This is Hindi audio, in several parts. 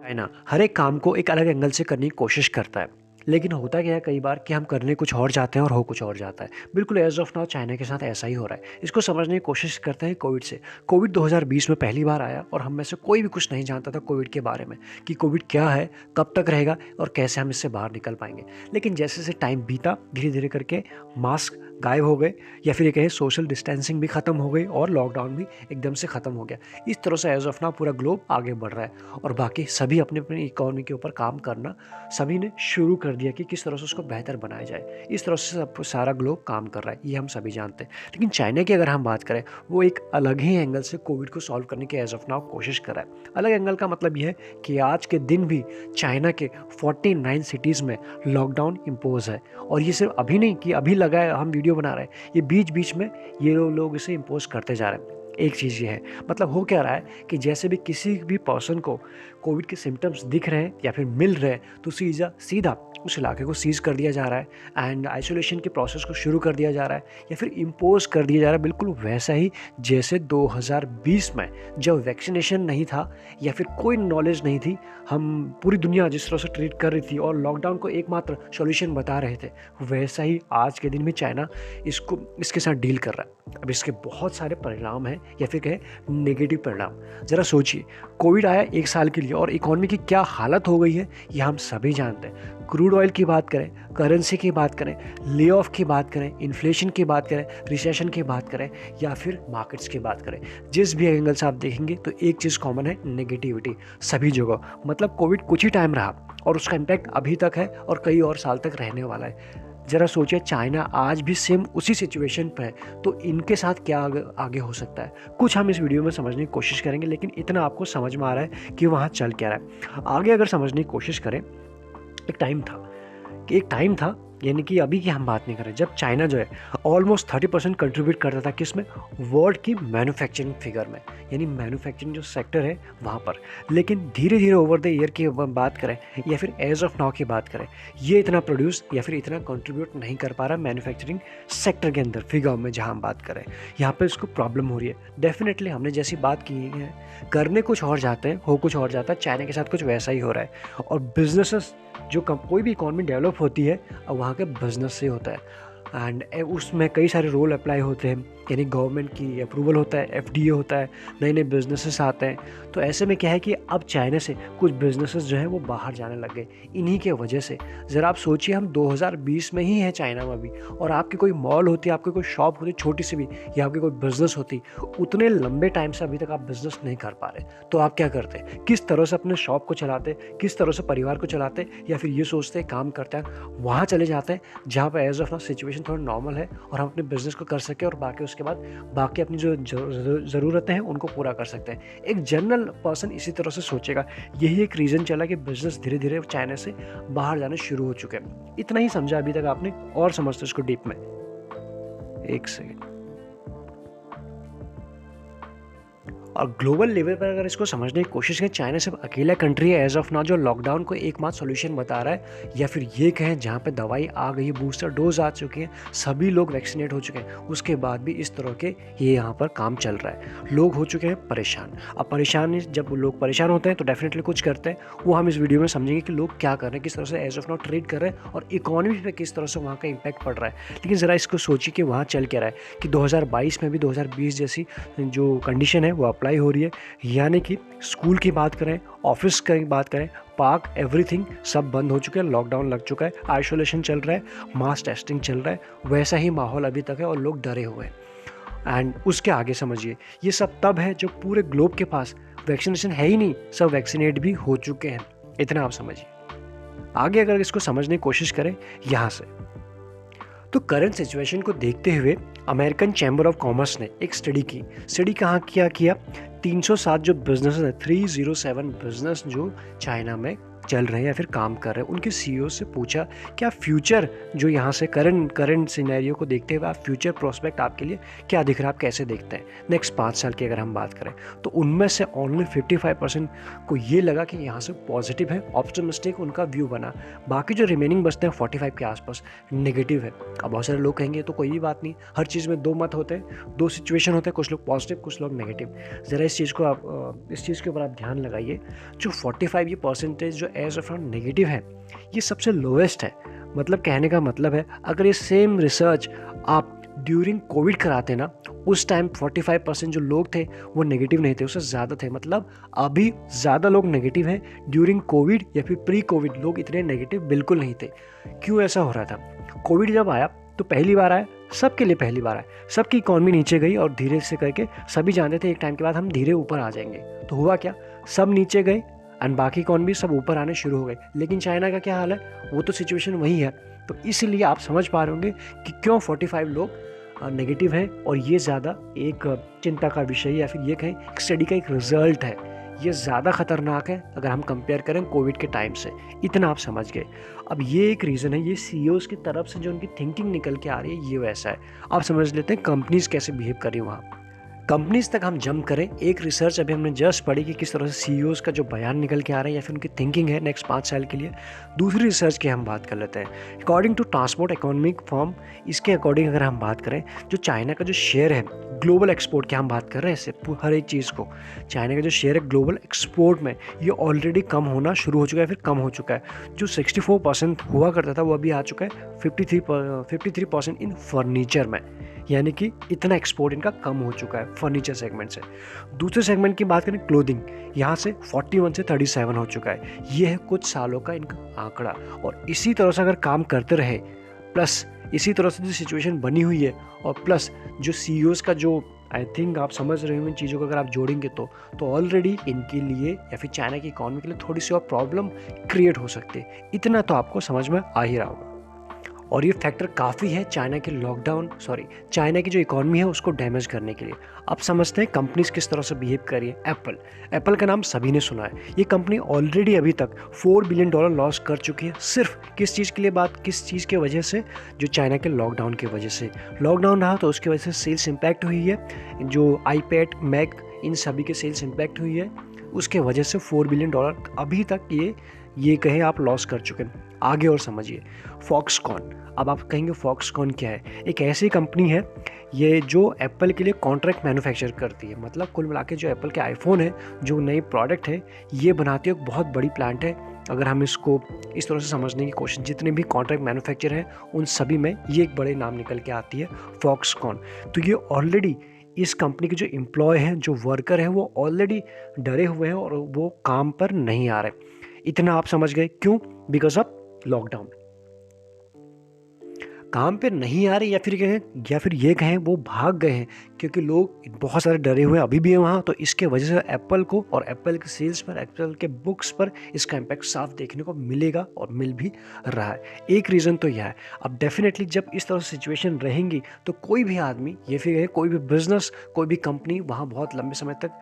चाइना हर एक काम को एक अलग एंगल से करने की कोशिश करता है। लेकिन होता क्या है कई बार कि हम करने कुछ और जाते हैं और हो कुछ और जाता है। बिल्कुल एज ऑफ नाउ चाइना के साथ ऐसा ही हो रहा है। इसको समझने की कोशिश करते हैं कोविड से। कोविड 2020 में पहली बार आया और हम में से कोई भी कुछ नहीं जानता था कोविड के बारे में कि कोविड क्या है, कब तक रहेगा और कैसे हम इससे बाहर निकल पाएंगे। लेकिन जैसे जैसे टाइम बीता धीरे धीरे करके मास्क गायब हो गए या फिर ये कहें सोशल डिस्टेंसिंग भी खत्म हो गई और लॉकडाउन भी एकदम से खत्म हो गया। इस तरह से एज ऑफ नाउ पूरा ग्लोब आगे बढ़ रहा है और बाकी सभी अपने अपनी इकोनॉमी के ऊपर काम करना सभी ने शुरू कर दिया कि किस तरह से उसको बेहतर बनाया जाए। इस तरह से सब सारा ग्लोब काम कर रहा है, ये हम सभी जानते हैं। लेकिन चाइना की अगर हम बात करें, वो एक अलग ही एंगल से कोविड को सॉल्व करने की एज ऑफ नाउ कोशिश कर रहा है। अलग एंगल का मतलब ये है कि आज के दिन भी चाइना के 49 सिटीज़ में लॉकडाउन इम्पोज है। और ये सिर्फ अभी नहीं कि अभी लगा है हम वीडियो बना रहे हैं, ये बीच बीच में ये लोग इसे इम्पोज करते जा रहे हैं। एक चीज़ ये है, मतलब हो क्या रहा है कि जैसे भी किसी भी पर्सन को कोविड के सिम्टम्स दिख रहे हैं या फिर मिल रहे हैं तो सीधा उस इलाके को सीज कर दिया जा रहा है एंड आइसोलेशन के प्रोसेस को शुरू कर दिया जा रहा है या फिर इम्पोज कर दिया जा रहा है। बिल्कुल वैसा ही जैसे 2020 में जब वैक्सीनेशन नहीं था या फिर कोई नॉलेज नहीं थी, हम पूरी दुनिया जिस तरह से ट्रीट कर रही थी और लॉकडाउन को एकमात्र सॉल्यूशन बता रहे थे, वैसा ही आज के दिन में चाइना इसके साथ डील कर रहा है। अब इसके बहुत सारे परिणाम हैं या फिर कहें नेगेटिव परिणाम। ज़रा सोचिए, कोविड आया 1 साल के लिए और इकोनॉमी की क्या हालत हो गई है ये हम सभी जानते हैं। क्रूड ऑयल की बात करें, करेंसी की बात करें, ले ऑफ की बात करें, इन्फ्लेशन की बात करें, रिसेशन की बात करें या फिर मार्केट्स की बात करें, जिस भी एंगल से आप देखेंगे तो एक चीज़ कॉमन है, नेगेटिविटी सभी जगह। मतलब कोविड कुछ ही टाइम रहा और उसका इम्पैक्ट अभी तक है और कई और साल तक रहने वाला है। ज़रा सोचिए, चाइना आज भी सेम उसी सिचुएशन पर है तो इनके साथ क्या आगे हो सकता है, कुछ हम इस वीडियो में समझने की कोशिश करेंगे। लेकिन इतना आपको समझ में आ रहा है कि वहाँ चल क्या रहा है। आगे अगर समझने की कोशिश करें, एक टाइम था यानी कि अभी की हम बात नहीं कर रहे, जब चाइना जो है ऑलमोस्ट 30% कंट्रीब्यूट करता था किसमें, वर्ल्ड की मैन्युफैक्चरिंग फिगर में, यानी मैन्युफैक्चरिंग जो सेक्टर है वहाँ पर। लेकिन धीरे धीरे ओवर द ईयर की बात करें या फिर एज ऑफ नाउ की बात करें, ये इतना प्रोड्यूस या फिर इतना कंट्रीब्यूट नहीं कर पा रहा मैन्युफैक्चरिंग सेक्टर के अंदर फिगर में। जहाँ हम बात करें यहाँ पर इसको प्रॉब्लम हो रही है। डेफिनेटली हमने जैसी बात की है, करने कुछ और जाते हैं, हो कुछ और जाता है। चाइना के साथ कुछ वैसा ही हो रहा है और बिजनेसेस जो कोई भी इकॉनमी डेवलप होती है अब वहाँ के बिजनेस से होता है एंड उसमें कई सारे रोल अप्लाई होते हैं, यानी गवर्नमेंट की अप्रूवल होता है, एफडीए होता है, नए नए बिजनेसेस आते हैं। तो ऐसे में क्या है कि अब चाइना से कुछ बिजनेसेस जो है वो बाहर जाने लग गए इन्हीं के वजह से। ज़रा आप सोचिए, हम 2020 में ही हैं चाइना में अभी, और आपकी कोई मॉल होती, आपकी कोई शॉप होती छोटी सी भी, या आपकी कोई बिजनेस होती, उतने लंबे टाइम से अभी तक आप बिजनेस नहीं कर पा रहे। तो आप क्या करते, किस तरह से अपने शॉप को चलाते, किस तरह से परिवार को चलाते, या फिर ये सोचते काम करते हैं वहाँ चले जाते हैं जहाँ पर एज ऑफ नाउ सिचुएशन थोड़ा नॉर्मल है और हम अपने बिजनेस को कर सकें और बाकी उसके बाद बाकी अपनी जो ज़रूरतें हैं उनको पूरा कर सकते हैं। एक जनरल पर्सन इसी तरह से सोचेगा। यही एक रीज़न चला कि बिजनेस धीरे धीरे चाइना से बाहर जाने शुरू हो चुके हैं। इतना ही समझा अभी तक आपने, और समझते इसको डीप में। एक सेकेंड। और ग्लोबल लेवल पर अगर इसको समझने की कोशिश करें, चाइना सिर्फ अकेला कंट्री है एज ऑफ नाउ जो लॉकडाउन को एकमात्र सॉल्यूशन बता रहा है, या फिर ये कहें जहाँ पे दवाई आ गई है, बूस्टर डोज आ चुके हैं, सभी लोग वैक्सीनेट हो चुके हैं, उसके बाद भी इस तरह के ये यहाँ पर काम चल रहा है। लोग हो चुके हैं परेशान। अब परेशान, जब लोग परेशान होते हैं तो डेफिनेटली कुछ करते हैं, वो हम इस वीडियो में समझेंगे कि लोग क्या कर रहे हैं, किस तरह से एज ऑफ नाउ ट्रीट कर रहे हैं और इकोनॉमी पर किस तरह से वहाँ का इम्पैक्ट पड़ रहा है। लेकिन ज़रा इसको सोचिए कि वहाँ चल क्या रहा है कि 2022 में भी 2020 जैसी जो कंडीशन है वो अप्लाई हो रही है। यानी कि स्कूल की बात करें, ऑफिस की बात करें, पार्क, एवरीथिंग सब बंद हो चुके हैं, लॉकडाउन लग चुका है, आइसोलेशन चल रहा है, मास टेस्टिंग चल रहा है। वैसा ही माहौल अभी तक है और लोग डरे हुए हैं। एंड उसके आगे समझिए, ये सब तब है जब पूरे ग्लोब के पास वैक्सीनेशन है ही नहीं, सब वैक्सीनेट भी हो चुके हैं। इतना आप समझिए। आगे अगर इसको समझने की कोशिश करें यहाँ से, तो करंट सिचुएशन को देखते हुए अमेरिकन चैम्बर ऑफ कॉमर्स ने एक स्टडी की। स्टडी कहाँ किया 307 जो बिजनेस है, 307 बिजनेस जो चाइना में चल रहे हैं या फिर काम कर रहे हैं, उनके सीईओ से पूछा कि आप फ्यूचर जो यहाँ से करंट सिनेरियो को देखते हुए आप फ्यूचर प्रोस्पेक्ट आपके लिए क्या दिख रहा है, आप कैसे देखते हैं नेक्स्ट 5 साल की अगर हम बात करें, तो उनमें से ओनली 55% को ये लगा कि यहाँ से पॉजिटिव है, ऑप्टिमिस्टिक उनका व्यू बना। बाकी जो रिमेनिंग बचते हैं 45 के आसपास नेगेटिव है। अब बहुत सारे लोग कहेंगे तो कोई भी बात नहीं, हर चीज़ में दो मत होते हैं, दो सिचुएशन होते हैं, कुछ लोग पॉजिटिव कुछ लोग नेगेटिव। ज़रा इस चीज़ को आप इस चीज़ के ऊपर आप ध्यान लगाइए। जो 45 ये परसेंटेज जो एज ऑफ नेगेटिव है ये सबसे लोएस्ट है। मतलब कहने का मतलब है अगर ये सेम रिसर्च आप ड्यूरिंग कोविड कराते ना, उस टाइम 45% जो लोग थे वो नेगेटिव नहीं थे, उससे ज़्यादा थे। मतलब अभी ज़्यादा लोग नेगेटिव हैं ड्यूरिंग कोविड या फिर प्री कोविड लोग इतने नेगेटिव बिल्कुल नहीं थे। क्यों ऐसा हो रहा था? कोविड जब आया तो पहली बार आया, सबके लिए पहली बार आया, सबकी इकॉनमी नीचे गई और धीरे से करके सभी जानते थे एक टाइम के बाद हम धीरे ऊपर आ जाएंगे। तो हुआ क्या, सब नीचे गए एंड बाकी इकॉनमी सब ऊपर आने शुरू हो गए। लेकिन चाइना का क्या हाल है, वो तो सिचुएशन वही है। तो इसलिए आप समझ पा रहे होंगे कि क्यों 45 लोग नेगेटिव हैं, और ये ज़्यादा एक चिंता का विषय या फिर ये कहें स्टडी का एक रिजल्ट है। ये ज़्यादा खतरनाक है अगर हम कंपेयर करें कोविड के टाइम से। इतना आप समझ गए। अब ये एक रीज़न है, ये सीईओज़ की तरफ से जो उनकी थिंकिंग निकल के आ रही है ये वैसा है। आप समझ लेते हैं कंपनीज कैसे बिहेव कर रही हैं वहाँ। कंपनीज तक हम जंप करें, एक रिसर्च अभी हमने जस्ट पढ़ी कि किस तरह से सीईओज़ का जो बयान निकल के आ रहा है या फिर उनकी थिंकिंग है नेक्स्ट 5 साल के लिए। दूसरी रिसर्च की हम बात कर लेते हैं। According to transport economic form, इसके अकॉर्डिंग अगर हम बात करें, जो चाइना का जो शेयर है ग्लोबल एक्सपोर्ट की हम बात कर रहे हैं इससे हर एक चीज़ को, चाइना का जो शेयर है ग्लोबल एक्सपोर्ट में ये ऑलरेडी कम होना शुरू हो चुका है, फिर कम हो चुका है। जो 64% हुआ करता था वो अभी आ चुका है 53% इन फर्नीचर में, यानी कि इतना एक्सपोर्ट इनका कम हो चुका है फर्नीचर सेगमेंट से। दूसरे सेगमेंट की बात करें क्लोथिंग, यहाँ से 41 से 37 हो चुका है। ये है कुछ सालों का इनका आंकड़ा, और इसी तरह से अगर काम करते रहे, प्लस इसी तरह से जो सिचुएशन बनी हुई है, और प्लस जो सीईओज़ का जो आई थिंक आप समझ रहे हो इन चीज़ों को अगर आप जोड़ेंगे तो ऑलरेडी इनके लिए या फिर चाइना की इकॉनमी के लिए थोड़ी सी और प्रॉब्लम क्रिएट हो सकती है। इतना तो आपको समझ में आ ही रहा होगा। और ये फैक्टर काफ़ी है चाइना चाइना की जो इकॉनमी है उसको डैमेज करने के लिए। आप समझते हैं कंपनीज किस तरह से बिहेव कर रही है। एप्पल का नाम सभी ने सुना है। ये कंपनी ऑलरेडी अभी तक $4 बिलियन लॉस कर चुकी है। सिर्फ किस चीज़ की वजह से, जो चाइना के लॉकडाउन की वजह से। लॉकडाउन रहा तो उसकी वजह से सेल्स इम्पैक्ट हुई है, जो आईपैड, मैक, इन सभी के सेल्स इम्पैक्ट हुई है। उसके वजह से $4 बिलियन अभी तक ये कहें आप लॉस कर चुके हैं। आगे और समझिए। फॉक्सकॉन, अब आप कहेंगे फॉक्सकॉन क्या है? एक ऐसी कंपनी है ये जो एप्पल के लिए कॉन्ट्रैक्ट मैन्युफैक्चर करती है। मतलब कुल मिला के जो एप्पल के आईफोन है, जो नई प्रोडक्ट है, ये बनाती है। एक बहुत बड़ी प्लांट है। अगर हम इसको इस तरह से समझने की कोशिश, जितने भी कॉन्ट्रैक्ट मैन्युफैक्चर हैं उन सभी में ये एक बड़े नाम निकल के आती है, फॉक्सकॉन। तो ये ऑलरेडी इस कंपनी के जो एम्प्लॉय हैं, जो वर्कर हैं, वो ऑलरेडी डरे हुए हैं और वो काम पर नहीं आ रहे। इतना आप समझ गए। क्यों? बिकॉज ऑफ लॉकडाउन काम पे नहीं आ रहे, या फिर ये कहें वो भाग गए हैं, क्योंकि लोग बहुत सारे डरे हुए अभी भी हैं वहाँ। तो इसके वजह से एप्पल को और एप्पल के सेल्स पर, एप्पल के बुक्स पर इसका इम्पैक्ट साफ देखने को मिलेगा और मिल भी रहा है। एक रीज़न तो यह है। अब डेफिनेटली जब इस तरह से सिचुएशन रहेंगी तो कोई भी आदमी, ये फिर कोई भी बिजनेस, कोई भी कंपनी वहाँ बहुत लंबे समय तक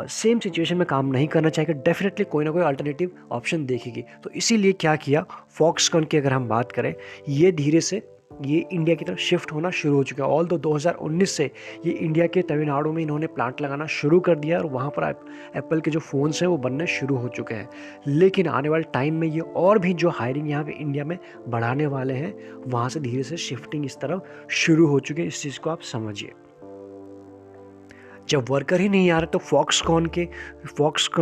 सेम सिचुएशन में काम नहीं करना चाहेगा। डेफिनेटली कोई ना कोई अल्टरनेटिव ऑप्शन देखेगी। तो इसीलिए क्या किया फॉक्सकॉन की अगर हम बात करें, ये धीरे से ये इंडिया की तरफ शिफ्ट होना शुरू हो चुका है। ऑल 2019 से ये इंडिया के तमिलनाडु में इन्होंने प्लांट लगाना शुरू कर दिया और वहाँ पर एप्पल के जो फ़ोन्स हैं वो बनने शुरू हो चुके हैं। लेकिन आने वाले टाइम में ये और भी जो हायरिंग यहाँ पे इंडिया में बढ़ाने वाले हैं, वहाँ से धीरे से शिफ्टिंग इस तरफ शुरू हो चुकी है। इस चीज़ को आप समझिए। जब वर्कर ही नहीं आ रहे तो फॉक्सकॉन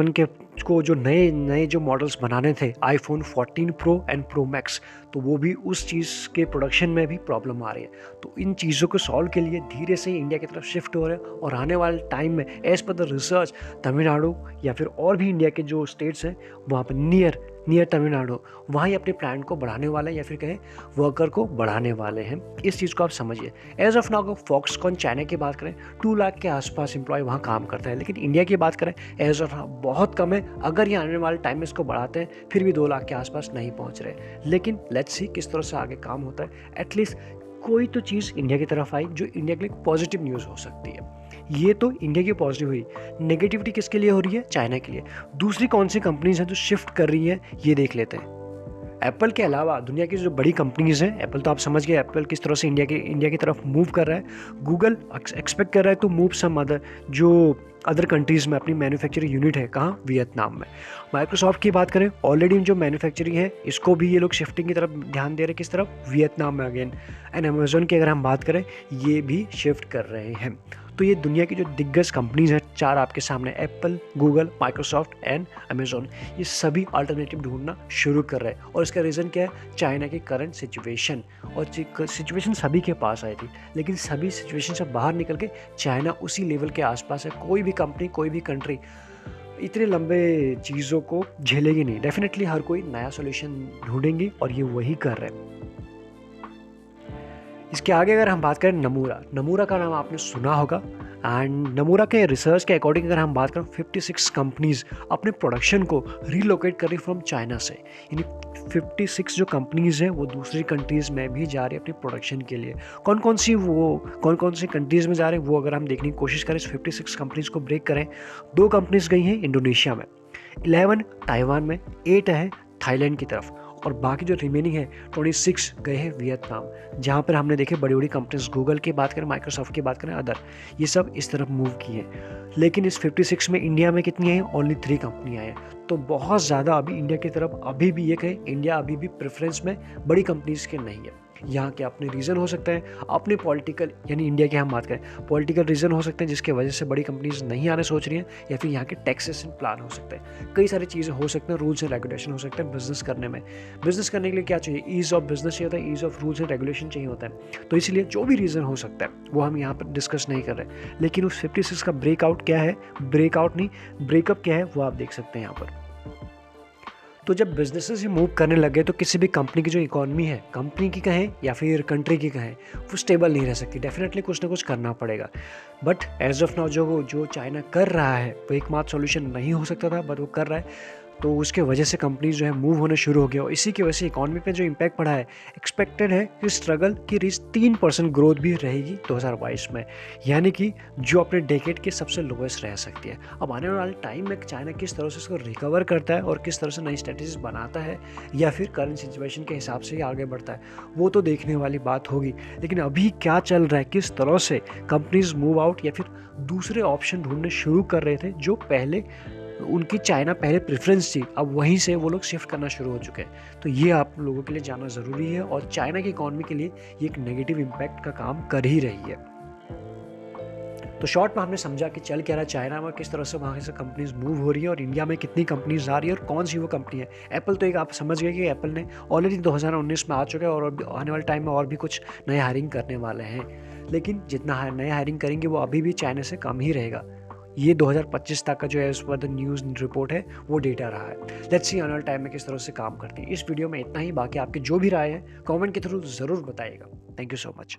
के को जो नए जो मॉडल्स बनाने थे, iPhone 14 pro and pro max, तो वो भी उस चीज़ के प्रोडक्शन में भी प्रॉब्लम आ रही है। तो इन चीज़ों को सॉल्व के लिए धीरे से इंडिया की तरफ शिफ्ट हो रहे हैं। और आने वाले टाइम में as per the research, Tamil Nadu या फिर और भी इंडिया के जो स्टेट्स हैं वहाँ पर नियर तमिलनाडु, वहाँ ही अपने प्लांट को बढ़ाने वाले हैं, या फिर कहें वर्कर को बढ़ाने वाले हैं। इस चीज़ को आप समझिए। As of now Foxconn China की बात करें 2 लाख के आसपास एम्प्लॉय वहाँ काम करता है। लेकिन इंडिया की बात करें एज ऑफ नाउ बहुत कम है। अगर ये आने वाले टाइम में इसको बढ़ाते हैं फिर भी 2 लाख के आसपास नहीं पहुँच रहे। लेकिन लेट्स सी किस तरह से आगे काम होता है। एटलीस्ट कोई तो चीज़ इंडिया की तरफ आई जो इंडिया के लिए पॉजिटिव न्यूज़ हो सकती है। ये तो इंडिया की पॉजिटिव हुई। नेगेटिविटी किसके लिए हो रही है? चाइना के लिए। दूसरी कौन सी कंपनीज हैं जो शिफ्ट कर रही हैं, ये देख लेते हैं। एप्पल के अलावा दुनिया की जो बड़ी कंपनीज़ हैं, एप्पल तो आप समझ गए एप्पल किस तरह से इंडिया की तरफ मूव कर रहा है। गूगल एक्सपेक्ट कर रहा है टू मूव सम अदर जो अदर कंट्रीज़ में अपनी मैन्युफैक्चरिंग यूनिट है, कहाँ? वियतनाम में। माइक्रोसॉफ्ट की बात करें, ऑलरेडी जो मैन्युफैक्चरिंग है इसको भी ये लोग शिफ्टिंग की तरफ ध्यान दे रहे हैं। किस तरफ? वियतनाम में अगेन। एंड अमेजोन की अगर हम बात करें, ये भी शिफ्ट कर रहे हैं। तो ये दुनिया की जो दिग्गज कंपनीज हैं, 4 आपके सामने, Apple, Google, Microsoft and Amazon, ये सभी अल्टरनेटिव ढूंढना शुरू कर रहे हैं। और इसका रीज़न क्या है? चाइना की करंट सिचुएशन। और सिचुएशन सभी के पास आई थी, लेकिन सभी सिचुएशन से बाहर निकल के चाइना उसी लेवल के आसपास है। कोई भी कंपनी, कोई भी कंट्री इतने लंबे चीज़ों को झेलेगी नहीं। डेफिनेटली हर कोई नया सोल्यूशन ढूंढेंगी और ये वही कर रहे हैं। इसके आगे अगर हम बात करें नमूरा का नाम आपने सुना होगा। एंड नमूरा के रिसर्च के अकॉर्डिंग अगर हम बात करें, 56 कंपनीज अपने प्रोडक्शन को रिलोकेट कर रही फ्रॉम चाइना से। यानी 56 जो कंपनीज हैं वो दूसरी कंट्रीज़ में भी जा रही है अपनी प्रोडक्शन के लिए। कौन कौन सी कंट्रीज़ में जा रहे हैं वो अगर हम देखने की कोशिश करें, इस 56 कंपनीज को ब्रेक करें, 2 कंपनीज गई हैं इंडोनेशिया में, 11 ताइवान में, 8 है थाईलैंड की तरफ, और बाकी जो रिमेनिंग है 26 गए हैं वियतनाम, जहाँ पर हमने देखे बड़ी बड़ी कंपनीज, गूगल की बात करें, माइक्रोसॉफ्ट की बात करें, अदर, ये सब इस तरफ मूव किए हैं। लेकिन इस 56 में इंडिया में कितनी हैं? ओनली 3 कंपनियाँ हैं। तो बहुत ज़्यादा अभी इंडिया की तरफ अभी भी ये कहें, इंडिया अभी भी प्रेफरेंस में बड़ी कंपनीज के नहीं है। यहाँ के अपने रीज़न हो सकते हैं, अपने पॉलिटिकल, यानी इंडिया की हम बात करें, पॉलिटिकल रीज़न हो सकते हैं जिसके वजह से बड़ी कंपनीज नहीं आने सोच रही हैं, या फिर यहाँ के टैक्सेशन प्लान हो सकते हैं। कई सारी चीज़ें हो सकते हैं, रूल्स एंड रेगुलेशन हो सकते हैं बिजनेस करने में। बिजनेस करने के लिए क्या चाहिए? ईज़ ऑफ बिजनेस चाहिए होता है, ease of rules and regulation चाहिए होता है। तो इसलिए जो भी रीज़न हो सकता है वो हम यहाँ पर डिस्कस नहीं कर रहे। लेकिन उस 56 का ब्रेकआउट क्या है, ब्रेकआउट नहीं, ब्रेकअप क्या है, वो आप देख सकते हैं यहाँ पर। तो जब बिजनेसेस ही मूव करने लगे तो किसी भी कंपनी की जो इकोनॉमी है, कंपनी की कहें या फिर कंट्री की कहें, वो स्टेबल नहीं रह सकती। डेफिनेटली कुछ ना कुछ करना पड़ेगा। बट एज ऑफ नाउ जो चाइना कर रहा है वो एकमात्र सॉल्यूशन नहीं हो सकता था, बट वो कर रहा है। तो उसके वजह से कंपनीज जो है मूव होने शुरू हो गया, और इसी की वजह से इकॉनमी पे जो इम्पैक्ट पड़ा है, एक्सपेक्टेड है कि स्ट्रगल की रीच 3% ग्रोथ भी रहेगी 2022 में, यानी कि जो अपने डेकेड के सबसे लोवेस्ट रह सकती है। अब आने वाले टाइम में चाइना किस तरह से इसको रिकवर करता है और किस तरह से नई स्ट्रेटेजीज बनाता है, या फिर करंट सिचुएशन के हिसाब से ही आगे बढ़ता है, वो तो देखने वाली बात होगी। लेकिन अभी क्या चल रहा है, किस तरह से कंपनीज मूव आउट या फिर दूसरे ऑप्शन ढूंढने शुरू कर रहे थे, जो पहले उनकी चाइना पहले प्रेफरेंस थी, अब वहीं से वो लोग शिफ्ट करना शुरू हो चुके हैं। तो ये आप लोगों के लिए जानना ज़रूरी है, और चाइना की इकॉनमी के लिए ये एक नेगेटिव इम्पैक्ट का काम कर ही रही है। तो शॉर्ट में हमने समझा कि चल क्या रहा है चाइना में, किस तरह से वहाँ से कंपनीज मूव हो रही है, और इंडिया में कितनी कंपनीज आ रही है और कौन सी वो कंपनी है। एप्पल तो एक आप समझ गए कि एप्पल ने ऑलरेडी 2019 में आ चुका है, और आने वाले टाइम में और भी कुछ नए हायरिंग करने वाले हैं। लेकिन जितना नए हायरिंग करेंगे वो अभी भी चाइना से कम ही रहेगा। ये 2025 तक का जो as per the news report है वो डेटा रहा है। लेट्स सी आने वाले टाइम में किस तरह से काम करती है। इस वीडियो में इतना ही। बाकी आपकी जो भी राय है कमेंट के थ्रू ज़रूर बताइएगा। Thank you so much.